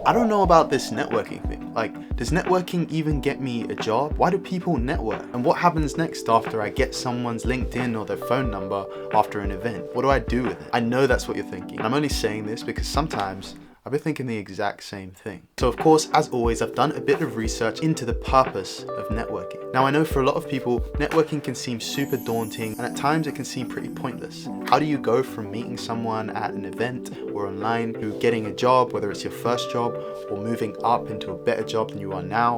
I don't know about this networking thing. Like, does networking even get me a job? Why do people network? And what happens next after I get someone's LinkedIn or their phone number after an event? What do I do with it? I know that's what you're thinking. And I'm only saying this because sometimes I've been thinking the exact same thing. So of course, as always, I've done a bit of research into the purpose of networking. Now I know for a lot of people, networking can seem super daunting and at times it can seem pretty pointless. How do you go from meeting someone at an event or online to getting a job, whether it's your first job or moving up into a better job than you are now,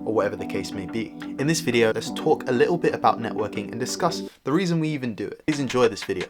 or whatever the case may be? In this video, let's talk a little bit about networking and discuss the reason we even do it. Please enjoy this video.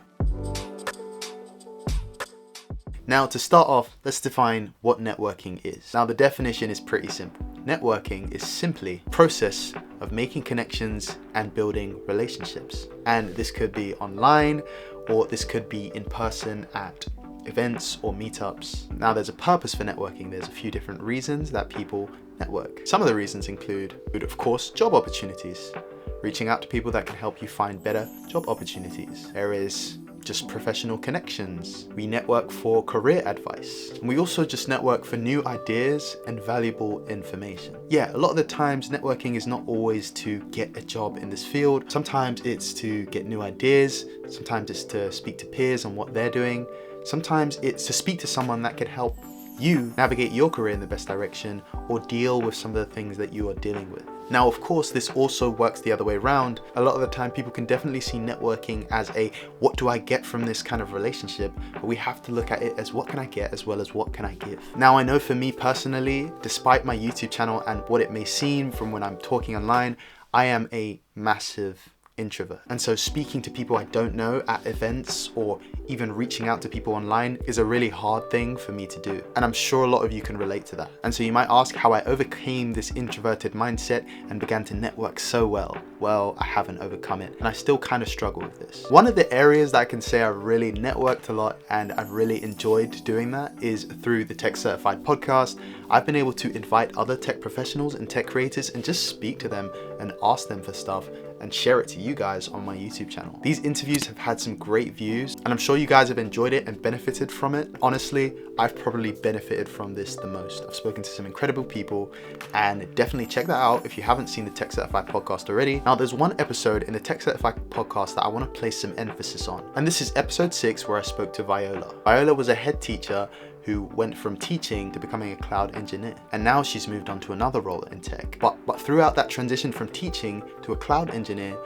Now to start off, let's define what networking is. Now the definition is pretty simple. Networking is simply a process of making connections and building relationships. And this could be online, or this could be in person at events or meetups. Now there's a purpose for networking. There's a few different reasons that people network. Some of the reasons include, of course, job opportunities. Reaching out to people that can help you find better job opportunities. There is just professional connections. We network for career advice. And we also just network for new ideas and valuable information. Yeah, a lot of the times networking is not always to get a job in this field. Sometimes it's to get new ideas. Sometimes it's to speak to peers on what they're doing. Sometimes it's to speak to someone that can help you navigate your career in the best direction or deal with some of the things that you are dealing with. Now, of course, this also works the other way around. A lot of the time, people can definitely see networking as a, what do I get from this kind of relationship? But we have to look at it as what can I get as well as what can I give? Now, I know for me personally, despite my YouTube channel and what it may seem from when I'm talking online, I am a massive introvert. And so speaking to people I don't know at events or even reaching out to people online is a really hard thing for me to do. And I'm sure a lot of you can relate to that. And so you might ask how I overcame this introverted mindset and began to network so well. Well, I haven't overcome it and I still kind of struggle with this. One of the areas that I can say I've really networked a lot and I've really enjoyed doing that is through the Tech Certified podcast. I've been able to invite other tech professionals and tech creators and just speak to them and ask them for stuff and share it to you guys on my YouTube channel. These interviews have had some great views and I'm sure you guys have enjoyed it and benefited from it. Honestly, I've probably benefited from this the most. I've spoken to some incredible people and definitely check that out if you haven't seen the Tech Certified podcast already. Now there's one episode in the Tech Certified podcast that I want to place some emphasis on. And this is episode 6 where I spoke to Viola. Viola was a head teacher who went from teaching to becoming a cloud engineer. And now she's moved on to another role in tech. But throughout that transition from teaching to a cloud engineer,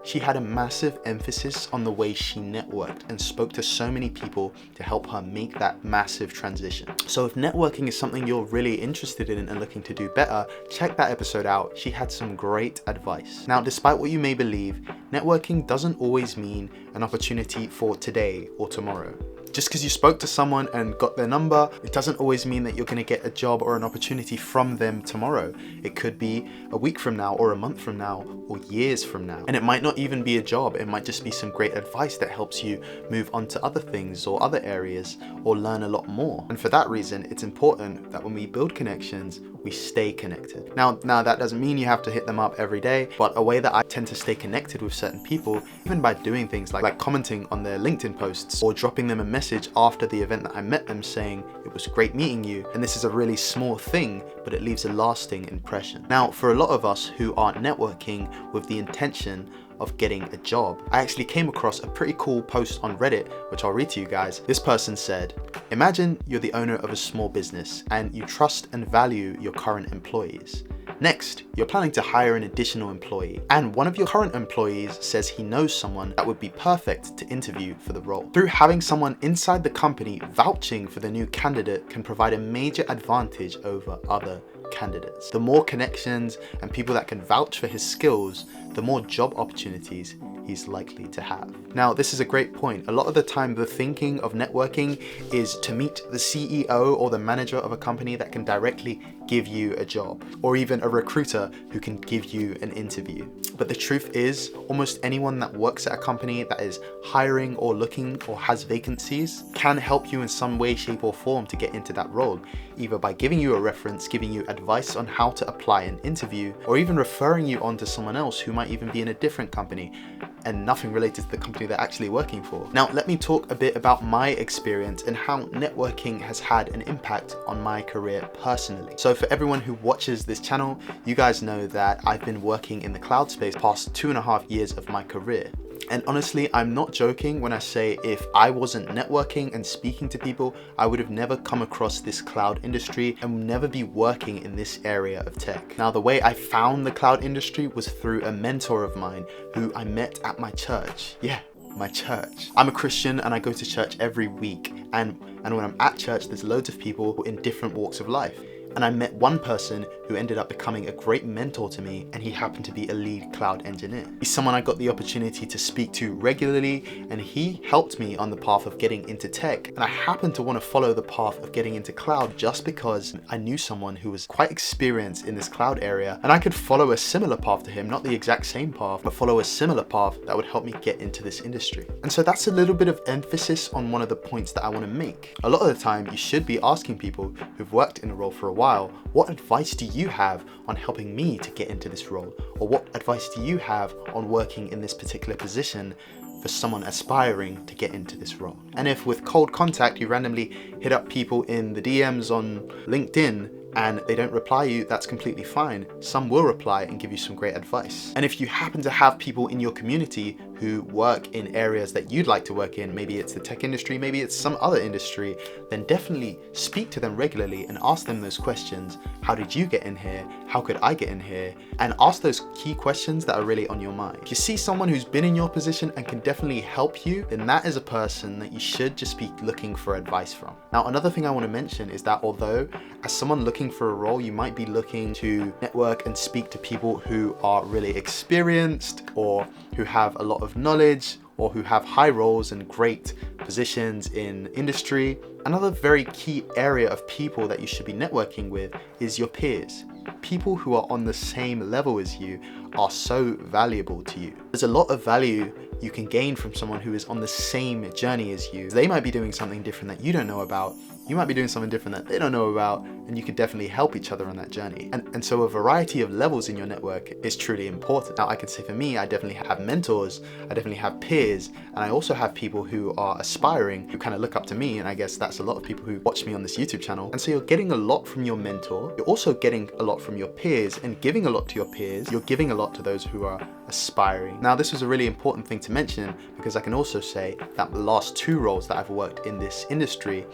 she had a massive emphasis on the way she networked and spoke to so many people to help her make that massive transition. So if networking is something you're really interested in and looking to do better, check that episode out. She had some great advice. Now, despite what you may believe, networking doesn't always mean an opportunity for today or tomorrow. Just because you spoke to someone and got their number, it doesn't always mean that you're going to get a job or an opportunity from them tomorrow. It could be a week from now or a month from now or years from now. And it might not even be a job. It might just be some great advice that helps you move on to other things or other areas or learn a lot more. And for that reason, it's important that when we build connections, we stay connected. Now that doesn't mean you have to hit them up every day, but a way that I tend to stay connected with certain people, even by doing things like commenting on their LinkedIn posts or dropping them a message after the event that I met them saying, it was great meeting you. And this is a really small thing, but it leaves a lasting impression. Now, for a lot of us who are networking with the intention of getting a job, I actually came across a pretty cool post on Reddit, which I'll read to you guys. This person said, imagine you're the owner of a small business and you trust and value your current employees. Next, you're planning to hire an additional employee, and one of your current employees says he knows someone that would be perfect to interview for the role. Through having someone inside the company vouching for the new candidate can provide a major advantage over other candidates. The more connections and people that can vouch for his skills, the more job opportunities he's likely to have. Now, this is a great point. A lot of the time, the thinking of networking is to meet the CEO or the manager of a company that can directly give you a job, or even a recruiter who can give you an interview. But the truth is, almost anyone that works at a company that is hiring or looking or has vacancies can help you in some way, shape, or form to get into that role, either by giving you a reference, giving you advice, advice on how to apply an interview, or even referring you on to someone else who might even be in a different company and nothing related to the company they're actually working for. Now, let me talk a bit about my experience and how networking has had an impact on my career personally. So for everyone who watches this channel, you guys know that I've been working in the cloud space past 2.5 years of my career. And honestly, I'm not joking when I say if I wasn't networking and speaking to people, I would have never come across this cloud industry and would never be working in this area of tech. Now, the way I found the cloud industry was through a mentor of mine who I met at my church. Yeah, my church. I'm a Christian and I go to church every week. And when I'm at church, there's loads of people in different walks of life. And I met one person who ended up becoming a great mentor to me, and he happened to be a lead cloud engineer. He's someone I got the opportunity to speak to regularly, and he helped me on the path of getting into tech. And I happened to want to follow the path of getting into cloud just because I knew someone who was quite experienced in this cloud area, and I could follow a similar path to him, not the exact same path, but follow a similar path that would help me get into this industry. And so that's a little bit of emphasis on one of the points that I want to make. A lot of the time, you should be asking people who've worked in a role for a while, what advice do you have on helping me to get into this role? Or what advice do you have on working in this particular position for someone aspiring to get into this role? And if with cold contact, you randomly hit up people in the DMs on LinkedIn and they don't reply you, that's completely fine. Some will reply and give you some great advice. And if you happen to have people in your community who work in areas that you'd like to work in, maybe it's the tech industry, maybe it's some other industry, then definitely speak to them regularly and ask them those questions. How did you get in here? How could I get in here? And ask those key questions that are really on your mind. If you see someone who's been in your position and can definitely help you, then that is a person that you should just be looking for advice from. Now, another thing I want to mention is that although as someone looking for a role, you might be looking to network and speak to people who are really experienced or who have a lot of knowledge or who have high roles and great positions in industry. Another very key area of people that you should be networking with is your peers. People who are on the same level as you are so valuable to you. There's a lot of value you can gain from someone who is on the same journey as you. They might be doing something different that you don't know about. You might be doing something different that they don't know about, and you could definitely help each other on that journey. And so a variety of levels in your network is truly important. Now, I can say for me, I definitely have mentors, I definitely have peers, and I also have people who are aspiring, who kind of look up to me, and I guess that's a lot of people who watch me on this YouTube channel. And so you're getting a lot from your mentor, you're also getting a lot from your peers, and giving a lot to your peers, you're giving a lot to those who are aspiring. Now, this was a really important thing to mention because I can also say that the last 2 roles that I've worked in this industry,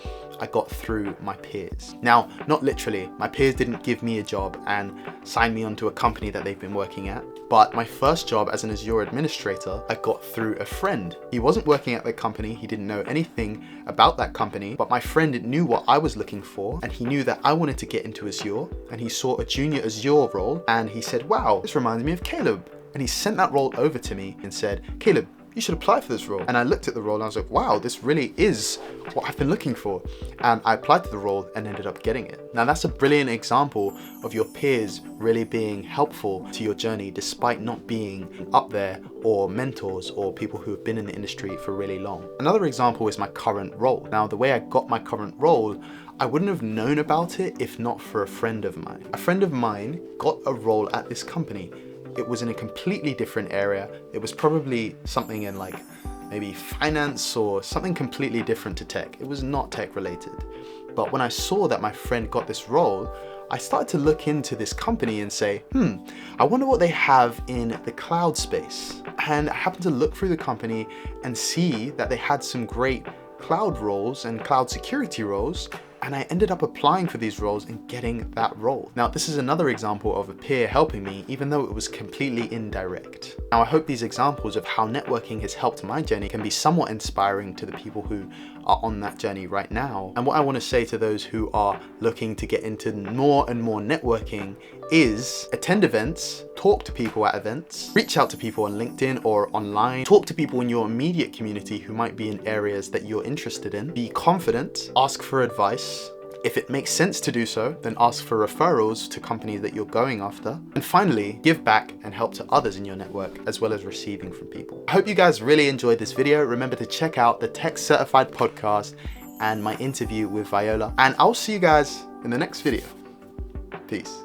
I got through my peers. Now, not literally, my peers didn't give me a job and sign me onto a company that they've been working at, but my first job as an Azure administrator, I got through a friend. He wasn't working at the company, he didn't know anything about that company, but my friend knew what I was looking for, and he knew that I wanted to get into Azure, and he saw a junior Azure role, and he said, wow, this reminds me of Caleb. And he sent that role over to me and said, Caleb, you should apply for this role. And I looked at the role and I was like, wow, this really is what I've been looking for. And I applied to the role and ended up getting it. Now, that's a brilliant example of your peers really being helpful to your journey despite not being up there, or mentors or people who have been in the industry for really long. Another example is my current role. Now, the way I got my current role, I wouldn't have known about it if not for a friend of mine. A friend of mine got a role at this company. It was in a completely different area. It was probably something in like maybe finance or something completely different to tech. It was not tech related. But when I saw that my friend got this role, I started to look into this company and say, I wonder what they have in the cloud space. And I happened to look through the company and see that they had some great cloud roles and cloud security roles. And I ended up applying for these roles and getting that role. Now, this is another example of a peer helping me, even though it was completely indirect. Now, I hope these examples of how networking has helped my journey can be somewhat inspiring to the people who are on that journey right now. And what I want to say to those who are looking to get into more and more networking is attend events, talk to people at events, reach out to people on LinkedIn or online, talk to people in your immediate community who might be in areas that you're interested in, be confident, ask for advice. If it makes sense to do so, then ask for referrals to companies that you're going after. And finally, give back and help to others in your network, as well as receiving from people. I hope you guys really enjoyed this video. Remember to check out the Tech Certified podcast and my interview with Viola. And I'll see you guys in the next video. Peace.